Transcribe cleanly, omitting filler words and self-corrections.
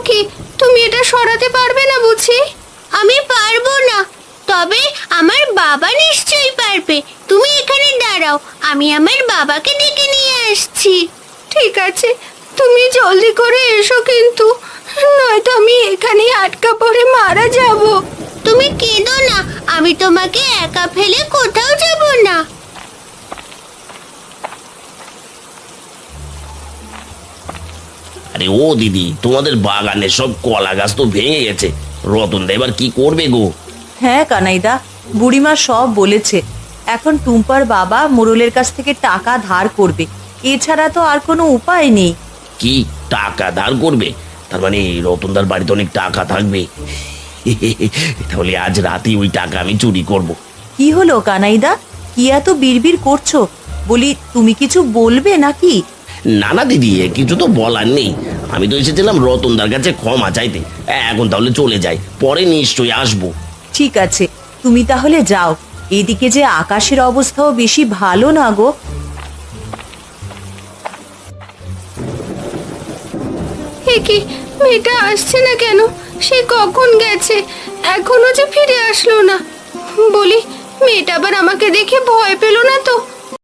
কি তুমি এটা সরাতে পারবে না বুঝি? আমি পারবো না, তবে আমার বাবা নিশ্চয়ই পারবে। তুমি এখানে দাঁড়াও, আমি আমার বাবাকে ডেকে নিয়ে আসছি। ঠিক আছে, তুমি জলদি করে এসো কিন্তু, নয়তো আমি এখানেই আটকা পড়ে মারা যাব। তুমি কেঁদো না, আমি তোমাকে একা ফেলে কোথাও যাব না। আরে ও দিদি, তোমাদের বাগানে সব কলা গাছ তো ভেঙে গেছে। রতনদা এবার কি করবে গো? হ্যাঁ কানাইদা, বুড়িমা সব বলেছে। এখন টুম্পার বাবা মোড়লের কাছ থেকে টাকা ধার করবে, এছাড়া তো আর কোনো উপায় নেই। কি টাকা ধার করবে? তার মানে রতনদার বাড়িতে অনেক টাকা থাকবে। তাহলে আজ রাতেই ওই টাকা আমি চুরি করব। কি হলো কানাইদা, কি এত বিড়বিড় করছো? বলি তুমি কিছু বলবে নাকি? না না দিদি, কিছু তো বলার নেই। আমি তো এসেছিলাম রতনদার কাছে ক্ষমা চাইতে। এখন তাহলে চলে যাই, পরে নিশ্চয়ই আসবো। ঠিক আছে, তুমি তাহলে যাও। এদিকে যে আকাশের অবস্থাও বেশি ভালো না গো। এ কি, মেয়েটা আসছে না কেন? সে কখন গেছে, এখনো যে ফিরে আসলো না। বলি, মেয়েটা আবার আমাকে দেখে ভয় পেল না তো?